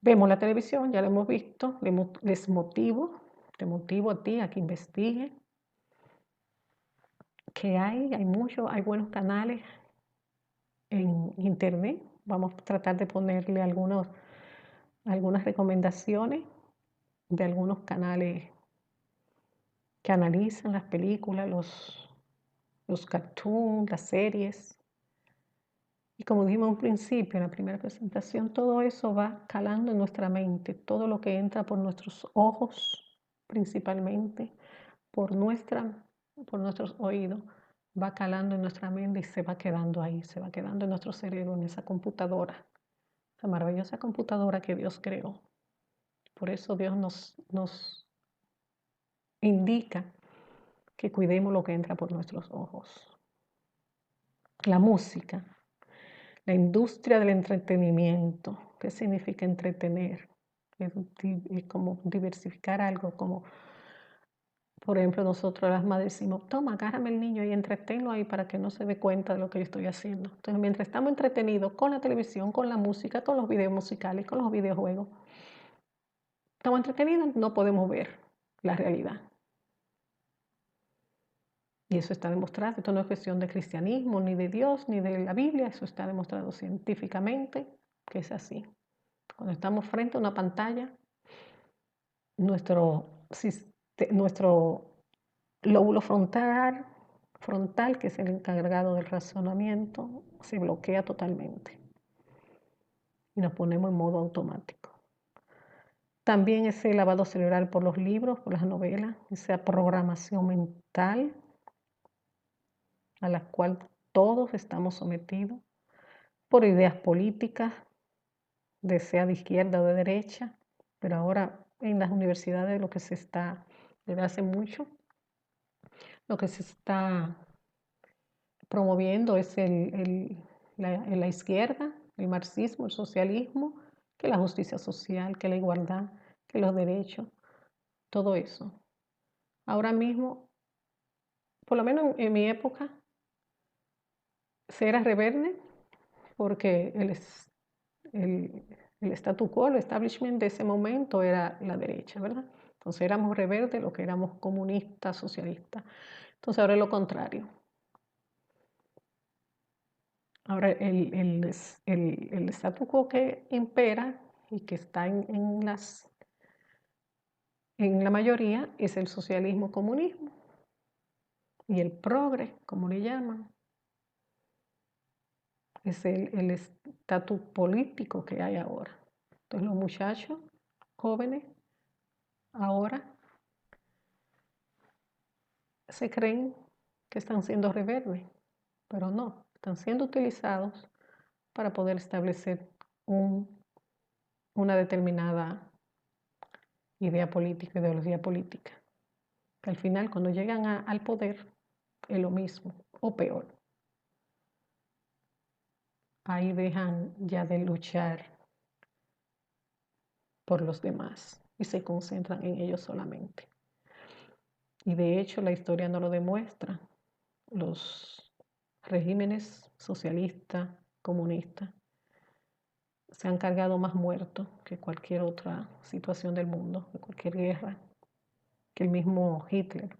Vemos la televisión, ya lo hemos visto, les motivo, te motivo a ti a que investigue, que hay buenos canales en internet. Vamos a tratar de ponerle algunas recomendaciones de algunos canales que analizan las películas, los cartoons, las series. Y como dijimos en un principio, en la primera presentación, todo eso va calando en nuestra mente, todo lo que entra por nuestros ojos, principalmente, por nuestros oídos, va calando en nuestra mente y se va quedando ahí, se va quedando en nuestro cerebro, en esa computadora, esa maravillosa computadora que Dios creó. Por eso Dios nos indica que cuidemos lo que entra por nuestros ojos. La música, la industria del entretenimiento. ¿Qué significa entretener? Es como diversificar algo, como por ejemplo nosotros las madres decimos, toma, agárrame el niño y entretenlo ahí para que no se dé cuenta de lo que yo estoy haciendo. Entonces mientras estamos entretenidos con la televisión, con la música, con los videos musicales, con los videojuegos, estamos entretenidos, no podemos ver la realidad. Y eso está demostrado, esto no es cuestión de cristianismo, ni de Dios, ni de la Biblia, eso está demostrado científicamente que es así. Cuando estamos frente a una pantalla, nuestro lóbulo frontal, que es el encargado del razonamiento, se bloquea totalmente y nos ponemos en modo automático. También ese lavado cerebral por los libros, por las novelas, esa programación mental a la cual todos estamos sometidos por ideas políticas, sea de izquierda o de derecha, pero ahora en las universidades lo que se está, desde hace mucho, lo que se está promoviendo es la izquierda, el marxismo, el socialismo, que la justicia social, que la igualdad, que los derechos, todo eso. Ahora mismo, por lo menos en mi época, se era rebelde porque el statu quo, el establishment de ese momento era la derecha, ¿verdad? Entonces éramos rebeldes, lo que éramos comunistas, socialistas. Entonces ahora es lo contrario. Ahora el statu quo que impera y que está en la mayoría es el socialismo-comunismo y el progre, como le llaman. Es el estatus político que hay ahora. Entonces los muchachos jóvenes ahora se creen que están siendo rebeldes, pero no, están siendo utilizados para poder establecer una determinada idea política, ideología política. Que al final, cuando llegan al poder, es lo mismo o peor. Ahí dejan ya de luchar por los demás y se concentran en ellos solamente. Y de hecho la historia no lo demuestra. Los regímenes socialistas, comunistas, se han cargado más muertos que cualquier otra situación del mundo, que cualquier guerra, que el mismo Hitler.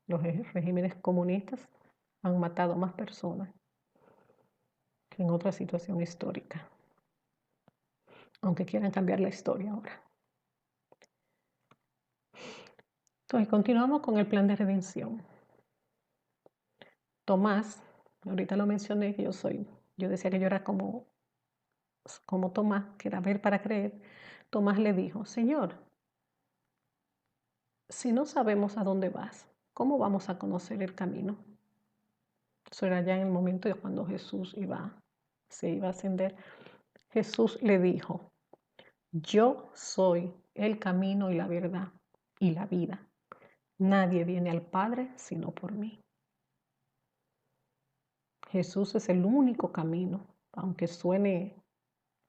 Los regímenes comunistas han matado más personas que en otra situación histórica, aunque quieran cambiar la historia ahora. Entonces, continuamos con el plan de redención. Tomás, ahorita lo mencioné, que yo decía que yo era como Tomás, que era ver para creer. Tomás le dijo, Señor, si no sabemos a dónde vas, ¿cómo vamos a conocer el camino? Eso era ya en el momento de cuando se iba a ascender. Jesús le dijo: yo soy el camino y la verdad y la vida. Nadie viene al Padre sino por mí. Jesús es el único camino, aunque suene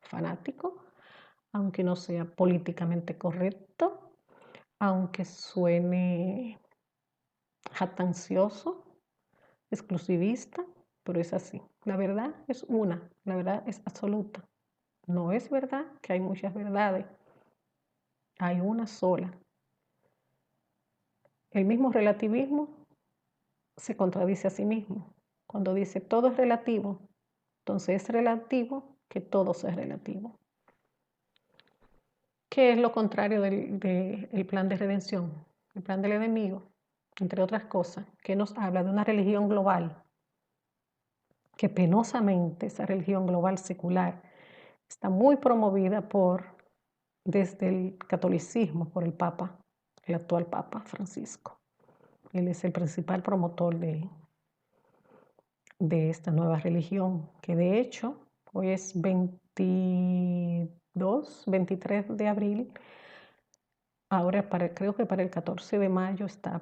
fanático, aunque no sea políticamente correcto, aunque suene jactancioso, exclusivista, pero es así. La verdad es una, la verdad es absoluta. No es verdad que hay muchas verdades, hay una sola. El mismo relativismo se contradice a sí mismo. Cuando dice todo es relativo, entonces es relativo que todo sea relativo. ¿Qué es lo contrario del plan de redención? El plan del enemigo, entre otras cosas, que nos habla de una religión global, que penosamente esa religión global secular está muy promovida desde el catolicismo por el Papa, el actual Papa Francisco. Él es el principal promotor de esta nueva religión, que de hecho hoy es 23 de abril. Ahora creo que para el 14 de mayo está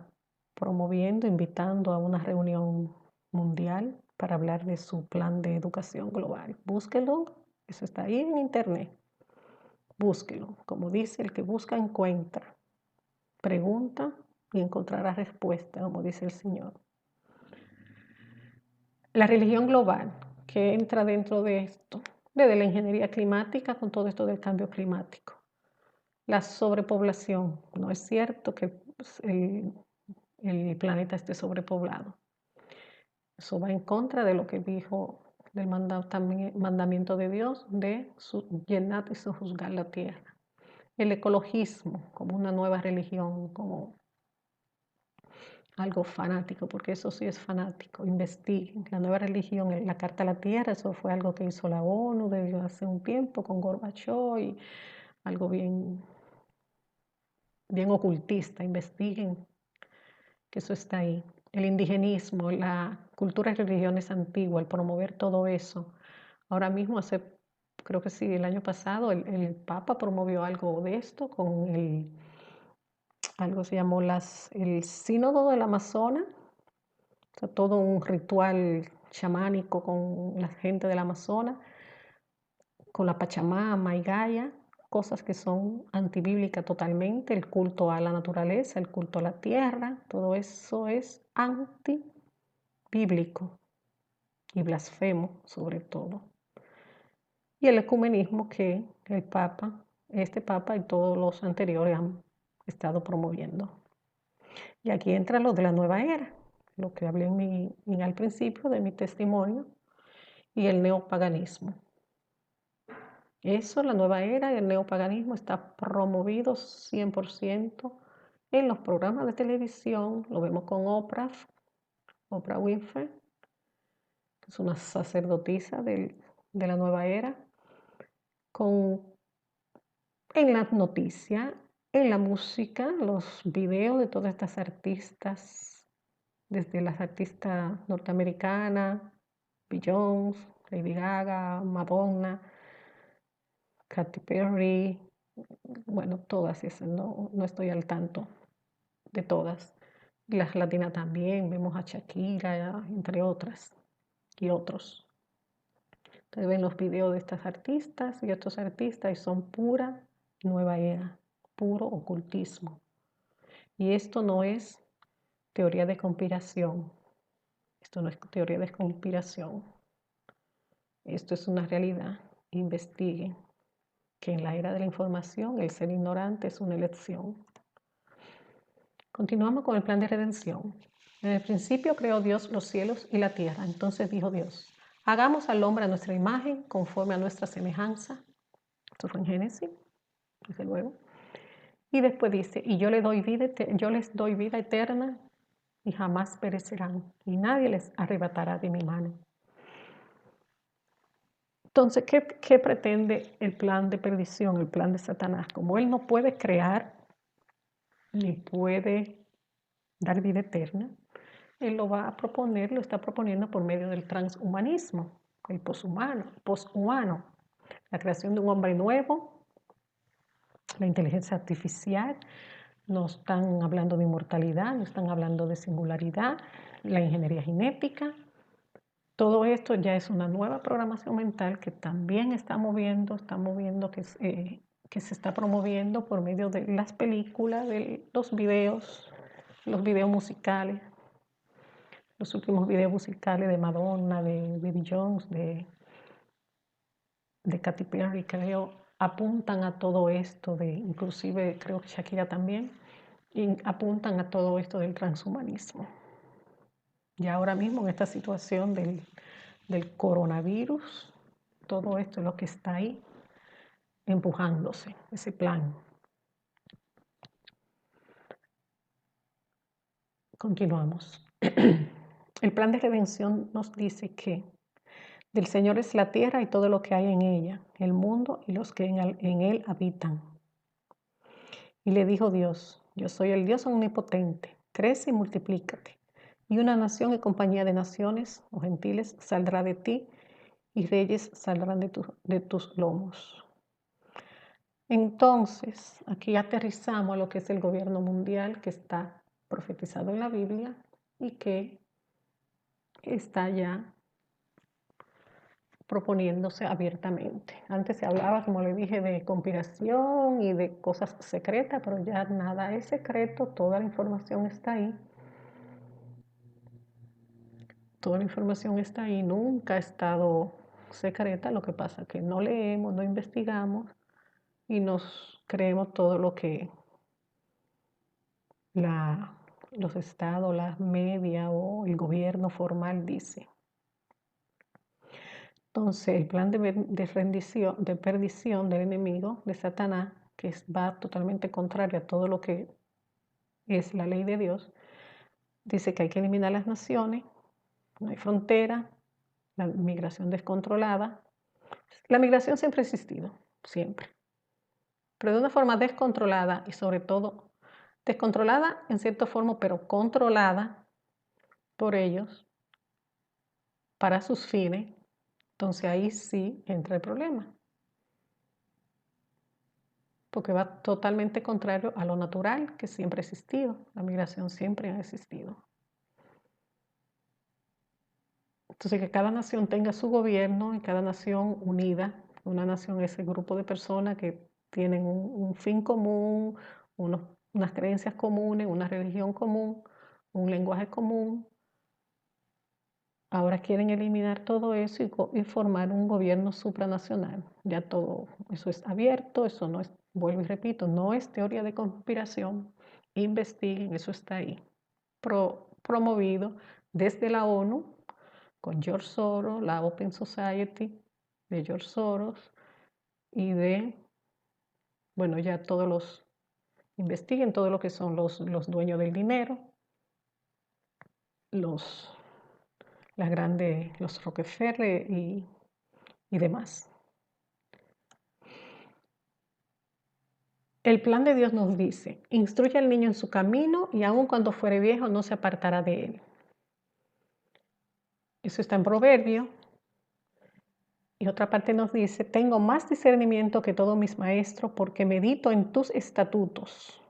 promoviendo, invitando a una reunión mundial para hablar de su plan de educación global. Búsquelo, eso está ahí en internet. Búsquelo. Como dice, el que busca encuentra. Pregunta y encontrará respuesta, como dice el Señor. La religión global, que entra dentro de esto, desde la ingeniería climática con todo esto del cambio climático. La sobrepoblación. No es cierto que el planeta esté sobrepoblado. Eso va en contra de lo que dijo del mandamiento de Dios de llenar y sojuzgar la tierra. El ecologismo como una nueva religión, como algo fanático, porque eso sí es fanático. Investiguen. La nueva religión, la Carta a la Tierra, eso fue algo que hizo la ONU desde hace un tiempo con Gorbachov y algo bien ocultista. Investiguen que eso está ahí. El indigenismo, la cultura y religiones antiguas, el promover todo eso. Ahora mismo, creo que sí, el año pasado, el Papa promovió algo de esto con algo se llamó el Sínodo del Amazonas, o sea, todo un ritual chamánico con la gente del Amazonas, con la Pachamama y Gaia, cosas que son antibíblicas totalmente, el culto a la naturaleza, el culto a la tierra, todo eso es antibíblico y blasfemo sobre todo. Y el ecumenismo que este Papa y todos los anteriores han estado promoviendo. Y aquí entra lo de la nueva era, lo que hablé al principio de mi testimonio, y el neopaganismo. Eso, la nueva era y el neopaganismo está promovido 100% en los programas de televisión. Lo vemos con Oprah Winfrey, que es una sacerdotisa de la nueva era, en las noticias, en la música, los videos de todas estas artistas, desde las artistas norteamericanas, Beyoncé, Lady Gaga, Madonna, Katy Perry, bueno, todas esas, no estoy al tanto de todas. Las latinas también, vemos a Shakira, entre otras y otros. Ustedes ven los videos de estas artistas y estos artistas y son pura nueva era, puro ocultismo. Y esto no es teoría de conspiración. Esto no es teoría de conspiración. Esto es una realidad. Investiguen que en la era de la información el ser ignorante es una elección. Continuamos con el plan de redención. En el principio creó Dios los cielos y la tierra. Entonces dijo Dios, hagamos al hombre a nuestra imagen, conforme a nuestra semejanza. Esto fue en Génesis, desde luego. Y después dice, y yo les doy vida eterna y jamás perecerán, y nadie les arrebatará de mi mano. Entonces, ¿qué pretende el plan de perdición, el plan de Satanás? Como él no puede crear ni puede dar vida eterna, él lo va a proponer, lo está proponiendo por medio del transhumanismo, el poshumano, la creación de un hombre nuevo, la inteligencia artificial. No están hablando de inmortalidad, no están hablando de singularidad, la ingeniería genética. Todo esto ya es una nueva programación mental que también está moviendo que se está promoviendo por medio de las películas, de los videos musicales, los últimos videos musicales de Madonna, de Baby Jones, de Katy Perry, creo, apuntan a todo esto, inclusive creo que Shakira también, y apuntan a todo esto del transhumanismo. Y ahora mismo en esta situación del coronavirus, todo esto es lo que está ahí empujándose, ese plan. Continuamos. El plan de redención nos dice que del Señor es la tierra y todo lo que hay en ella, el mundo y los que en él habitan. Y le dijo Dios, yo soy el Dios omnipotente, crece y multiplícate. Y una nación y compañía de naciones o gentiles saldrá de ti y reyes saldrán de tus lomos. Entonces, aquí aterrizamos a lo que es el gobierno mundial que está profetizado en la Biblia y que está ya proponiéndose abiertamente. Antes se hablaba, como le dije, de conspiración y de cosas secretas, pero ya nada es secreto, toda la información está ahí. Toda la información está ahí, nunca ha estado secreta, lo que pasa es que no leemos, no investigamos y nos creemos todo lo que los estados, las medias o el gobierno formal dice. Entonces, el plan de perdición del enemigo, de Satanás, que va totalmente contrario a todo lo que es la ley de Dios, dice que hay que eliminar las naciones, no hay frontera, la migración descontrolada. La migración siempre ha existido, siempre, pero de una forma descontrolada y sobre todo descontrolada en cierta forma, pero controlada por ellos para sus fines. Entonces ahí sí entra el problema, porque va totalmente contrario a lo natural que siempre ha existido. La migración siempre ha existido. Entonces que cada nación tenga su gobierno y cada nación unida. Una nación es el grupo de personas que tienen un fin común, unas creencias comunes, una religión común, un lenguaje común. Ahora quieren eliminar todo eso y formar un gobierno supranacional. Ya todo eso es abierto, eso no es, vuelvo y repito, no es teoría de conspiración. Investiguen, eso está ahí. Promovido desde la ONU con George Soros, la Open Society de George Soros y bueno, ya investiguen todo lo que son los dueños del dinero, los Rockefeller y demás. El plan de Dios nos dice, instruye al niño en su camino y aun cuando fuere viejo no se apartará de él. Eso está en Proverbio. Y otra parte nos dice, tengo más discernimiento que todos mis maestros porque medito en tus estatutos.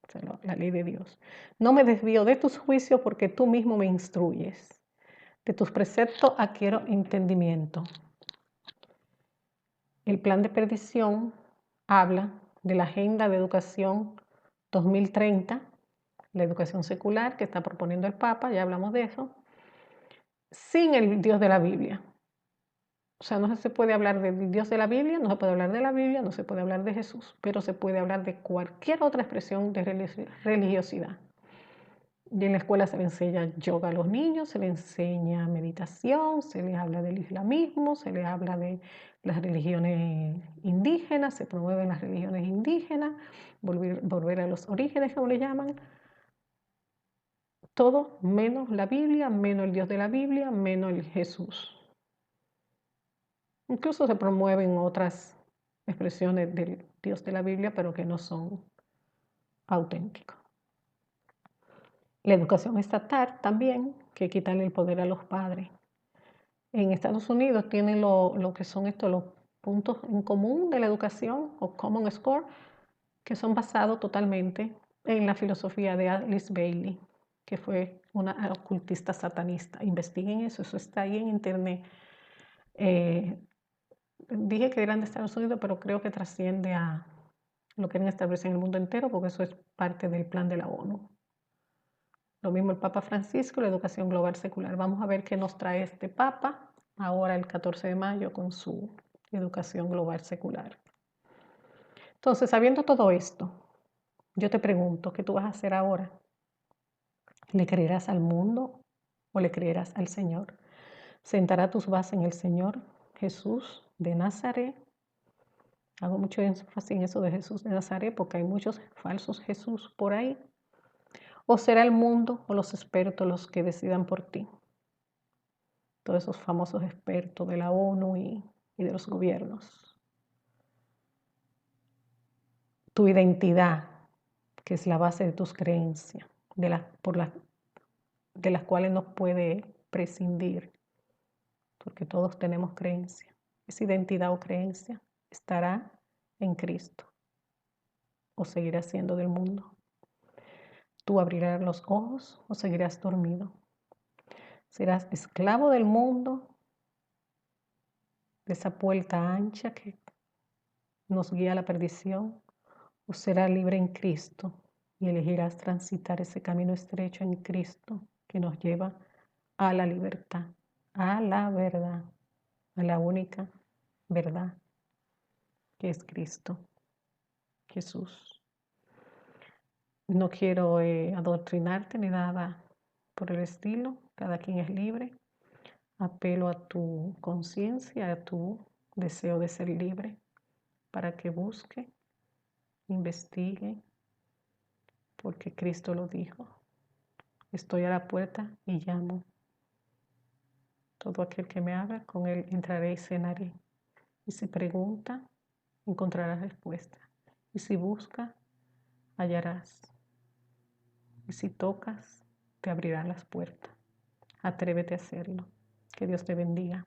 O sea, la ley de Dios. No me desvío de tus juicios porque tú mismo me instruyes. De tus preceptos adquiero entendimiento. El plan de perdición habla de la Agenda de Educación 2030, la educación secular que está proponiendo el Papa, ya hablamos de eso, sin el Dios de la Biblia. O sea, no se puede hablar del Dios de la Biblia, no se puede hablar de la Biblia, no se puede hablar de Jesús, pero se puede hablar de cualquier otra expresión de religiosidad. Y en la escuela se le enseña yoga a los niños, se le enseña meditación, se les habla del islamismo, se les habla de las religiones indígenas, se promueven las religiones indígenas, volver a los orígenes, como le llaman. Todo menos la Biblia, menos el Dios de la Biblia, menos el Jesús. Incluso se promueven otras expresiones del Dios de la Biblia, pero que no son auténticos. La educación estatal también, que quitarle el poder a los padres. En Estados Unidos tienen lo que son los puntos en común de la educación o Common Score, que son basados totalmente en la filosofía de Alice Bailey, que fue una ocultista satanista. Investiguen eso está ahí en internet. Dije que eran de Estados Unidos, pero creo que trasciende a lo que quieren establecer en el mundo entero, porque eso es parte del plan de la ONU. Lo mismo el Papa Francisco, la educación global secular. Vamos a ver qué nos trae este Papa ahora el 14 de mayo con su educación global secular. Entonces, sabiendo todo esto, yo te pregunto, ¿qué tú vas a hacer ahora? ¿Le creerás al mundo o le creerás al Señor? ¿Sentará tus bases en el Señor Jesús de Nazaret? Hago mucho énfasis en eso de Jesús de Nazaret porque hay muchos falsos Jesús por ahí. ¿O será el mundo o los expertos los que decidan por ti? Todos esos famosos expertos de la ONU y de los gobiernos. Tu identidad, que es la base de tus creencias, de las cuales no puede prescindir, porque todos tenemos creencias. Esa identidad o creencia estará en Cristo o seguirá siendo del mundo. Tú abrirás los ojos o seguirás dormido. Serás esclavo del mundo, de esa puerta ancha que nos guía a la perdición, o serás libre en Cristo y elegirás transitar ese camino estrecho en Cristo que nos lleva a la libertad, a la verdad, a la única verdad que es Cristo, Jesús. No quiero adoctrinarte ni nada por el estilo, cada quien es libre. Apelo a tu conciencia, a tu deseo de ser libre, para que busque, investigue, porque Cristo lo dijo. Estoy a la puerta y llamo. Todo aquel que me abra, con él entraré y cenaré. Y si pregunta, encontrarás respuesta. Y si busca, hallarás. Y si tocas, te abrirán las puertas. Atrévete a hacerlo. Que Dios te bendiga.